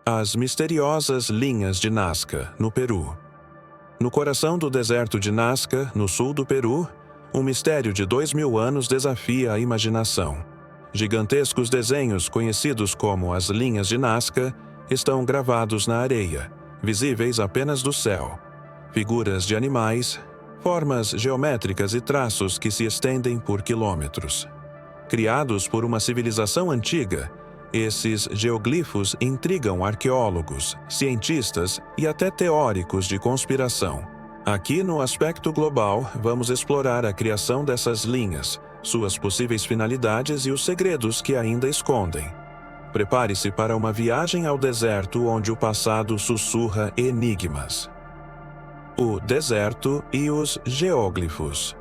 As misteriosas linhas de Nazca, no Peru. No coração do deserto de Nazca, no sul do Peru, um mistério de 2000 anos desafia a imaginação. Gigantescos desenhos conhecidos como as linhas de Nazca estão gravados na areia, visíveis apenas do céu. Figuras de animais, formas geométricas e traços que se estendem por quilômetros. Criados por uma civilização antiga, esses geoglifos intrigam arqueólogos, cientistas e até teóricos de conspiração. Aqui no Aspecto Global, vamos explorar a criação dessas linhas, suas possíveis finalidades e os segredos que ainda escondem. Prepare-se para uma viagem ao deserto onde o passado sussurra enigmas. O deserto e os geóglifos.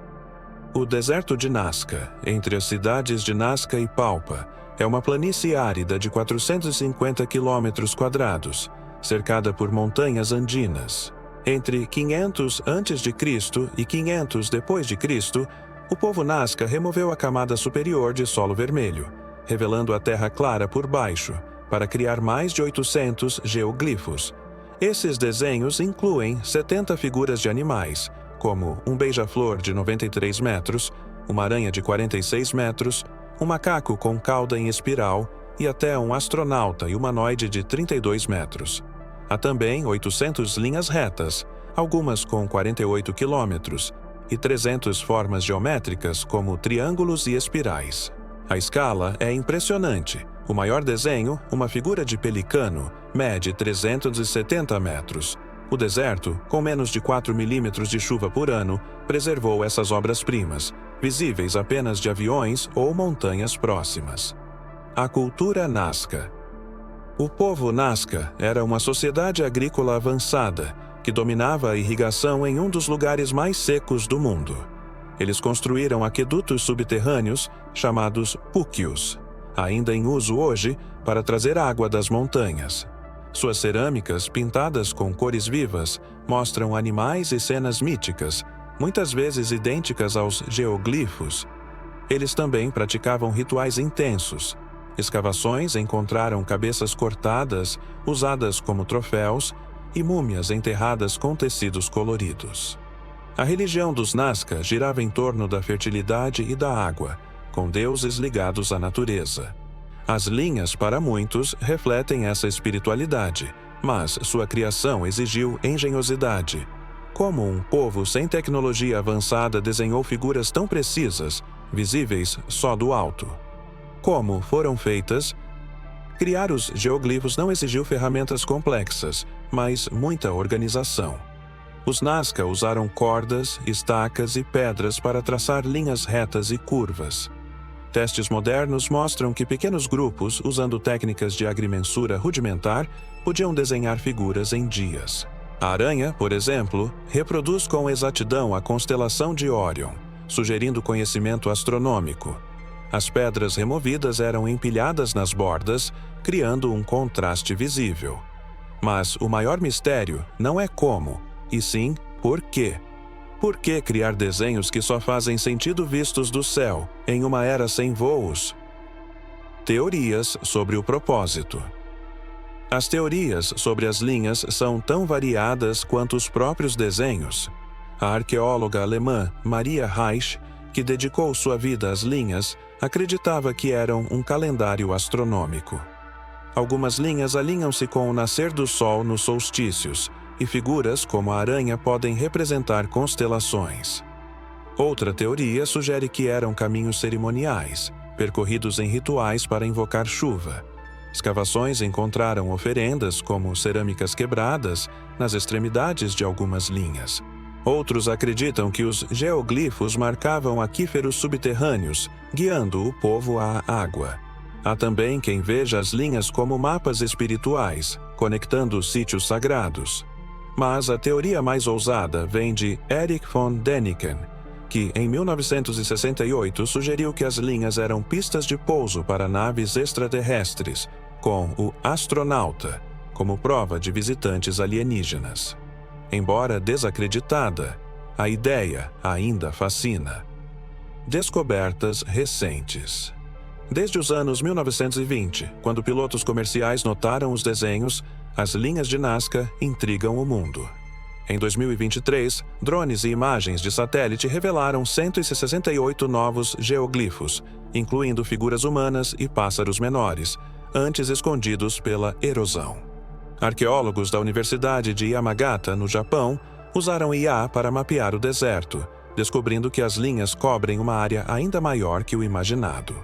O deserto de Nazca, entre as cidades de Nazca e Palpa, é uma planície árida de 450 km², cercada por montanhas andinas. Entre 500 a.C. e 500 d.C., o povo Nazca removeu a camada superior de solo vermelho, revelando a terra clara por baixo, para criar mais de 800 geoglifos. Esses desenhos incluem 70 figuras de animais, como um beija-flor de 93 metros, uma aranha de 46 metros, um macaco com cauda em espiral e até um astronauta e humanoide de 32 metros. Há também 800 linhas retas, algumas com 48 quilômetros, e 300 formas geométricas como triângulos e espirais. A escala é impressionante. O maior desenho, uma figura de pelicano, mede 370 metros. O deserto, com menos de 4 milímetros de chuva por ano, preservou essas obras-primas, visíveis apenas de aviões ou montanhas próximas. A cultura Nazca. O povo Nazca era uma sociedade agrícola avançada, que dominava a irrigação em um dos lugares mais secos do mundo. Eles construíram aquedutos subterrâneos, chamados púquios, ainda em uso hoje para trazer água das montanhas. Suas cerâmicas, pintadas com cores vivas, mostram animais e cenas míticas, muitas vezes idênticas aos geoglifos. Eles também praticavam rituais intensos. Escavações encontraram cabeças cortadas, usadas como troféus, e múmias enterradas com tecidos coloridos. A religião dos Nazca girava em torno da fertilidade e da água, com deuses ligados à natureza. As linhas, para muitos, refletem essa espiritualidade, mas sua criação exigiu engenhosidade. Como um povo sem tecnologia avançada desenhou figuras tão precisas, visíveis só do alto? Como foram feitas? Criar os geoglifos não exigiu ferramentas complexas, mas muita organização. Os Nazca usaram cordas, estacas e pedras para traçar linhas retas e curvas. Testes modernos mostram que pequenos grupos, usando técnicas de agrimensura rudimentar, podiam desenhar figuras em dias. A aranha, por exemplo, reproduz com exatidão a constelação de Órion, sugerindo conhecimento astronômico. As pedras removidas eram empilhadas nas bordas, criando um contraste visível. Mas o maior mistério não é como, e sim por quê. Por que criar desenhos que só fazem sentido vistos do céu, em uma era sem voos? Teorias sobre o propósito. As teorias sobre as linhas são tão variadas quanto os próprios desenhos. A arqueóloga alemã Maria Reich, que dedicou sua vida às linhas, acreditava que eram um calendário astronômico. Algumas linhas alinham-se com o nascer do Sol nos solstícios, e figuras como a aranha podem representar constelações. Outra teoria sugere que eram caminhos cerimoniais, percorridos em rituais para invocar chuva. Escavações encontraram oferendas, como cerâmicas quebradas, nas extremidades de algumas linhas. Outros acreditam que os geoglifos marcavam aquíferos subterrâneos, guiando o povo à água. Há também quem veja as linhas como mapas espirituais, conectando sítios sagrados. Mas a teoria mais ousada vem de Erich von Däniken, que em 1968 sugeriu que as linhas eram pistas de pouso para naves extraterrestres, com o astronauta como prova de visitantes alienígenas. Embora desacreditada, a ideia ainda fascina. Descobertas recentes. Desde os anos 1920, quando pilotos comerciais notaram os desenhos, as linhas de Nazca intrigam o mundo. Em 2023, drones e imagens de satélite revelaram 168 novos geoglifos, incluindo figuras humanas e pássaros menores, antes escondidos pela erosão. Arqueólogos da Universidade de Yamagata, no Japão, usaram IA para mapear o deserto, descobrindo que as linhas cobrem uma área ainda maior que o imaginado.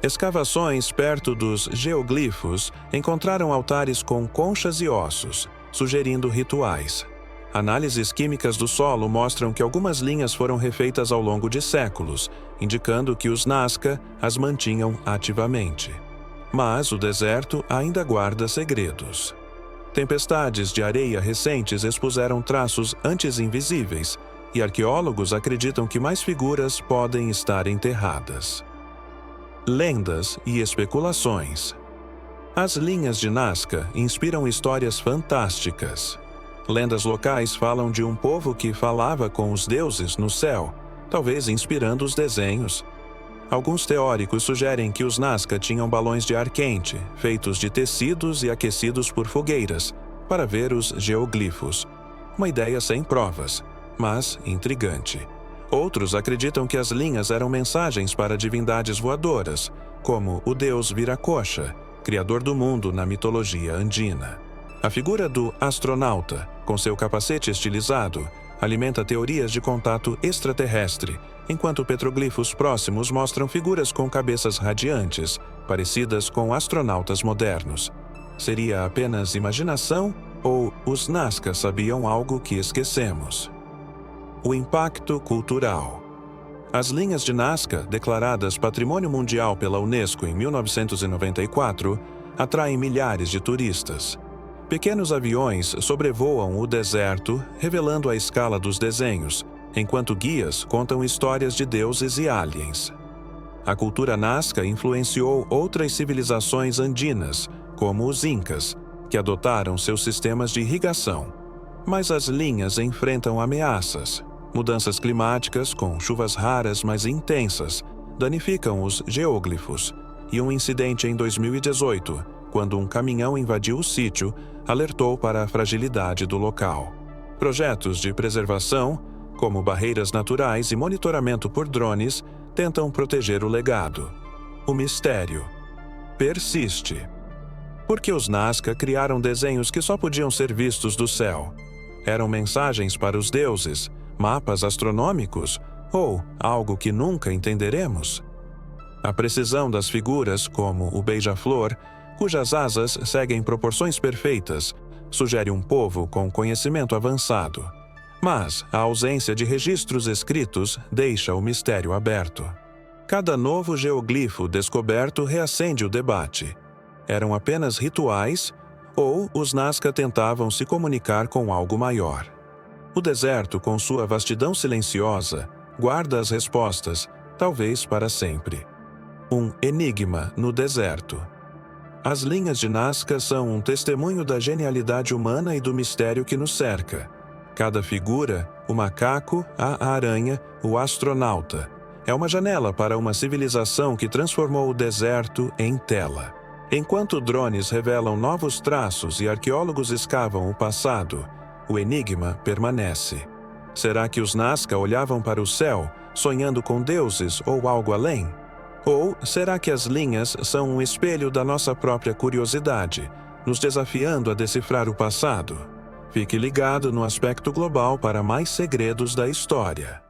Escavações perto dos geoglifos encontraram altares com conchas e ossos, sugerindo rituais. Análises químicas do solo mostram que algumas linhas foram refeitas ao longo de séculos, indicando que os Nazca as mantinham ativamente. Mas o deserto ainda guarda segredos. Tempestades de areia recentes expuseram traços antes invisíveis, e arqueólogos acreditam que mais figuras podem estar enterradas. Lendas e especulações. As linhas de Nazca inspiram histórias fantásticas. Lendas locais falam de um povo que falava com os deuses no céu, talvez inspirando os desenhos. Alguns teóricos sugerem que os Nazca tinham balões de ar quente, feitos de tecidos e aquecidos por fogueiras, para ver os geoglifos. Uma ideia sem provas, mas intrigante. Outros acreditam que as linhas eram mensagens para divindades voadoras, como o deus Viracocha, criador do mundo na mitologia andina. A figura do astronauta, com seu capacete estilizado, alimenta teorias de contato extraterrestre, enquanto petroglifos próximos mostram figuras com cabeças radiantes, parecidas com astronautas modernos. Seria apenas imaginação ou os Nazca sabiam algo que esquecemos? O impacto cultural. As linhas de Nazca, declaradas Patrimônio Mundial pela Unesco em 1994, atraem milhares de turistas. Pequenos aviões sobrevoam o deserto, revelando a escala dos desenhos, enquanto guias contam histórias de deuses e aliens. A cultura Nazca influenciou outras civilizações andinas, como os Incas, que adotaram seus sistemas de irrigação. Mas as linhas enfrentam ameaças. Mudanças climáticas, com chuvas raras mas intensas, danificam os geóglifos, e um incidente em 2018, quando um caminhão invadiu o sítio, alertou para a fragilidade do local. Projetos de preservação, como barreiras naturais e monitoramento por drones, tentam proteger o legado. O mistério persiste. Porque os Nazca criaram desenhos que só podiam ser vistos do céu? Eram mensagens para os deuses, mapas astronômicos ou algo que nunca entenderemos? A precisão das figuras, como o beija-flor, cujas asas seguem proporções perfeitas, sugere um povo com conhecimento avançado. Mas a ausência de registros escritos deixa o mistério aberto. Cada novo geoglifo descoberto reacende o debate. Eram apenas rituais ou os Nazca tentavam se comunicar com algo maior? O deserto, com sua vastidão silenciosa, guarda as respostas, talvez para sempre. Um enigma no deserto. As linhas de Nazca são um testemunho da genialidade humana e do mistério que nos cerca. Cada figura, o macaco, a aranha, o astronauta, é uma janela para uma civilização que transformou o deserto em tela. Enquanto drones revelam novos traços e arqueólogos escavam o passado, o enigma permanece. Será que os Nazca olhavam para o céu, sonhando com deuses ou algo além? Ou será que as linhas são um espelho da nossa própria curiosidade, nos desafiando a decifrar o passado? Fique ligado no Aspecto Global para mais segredos da história.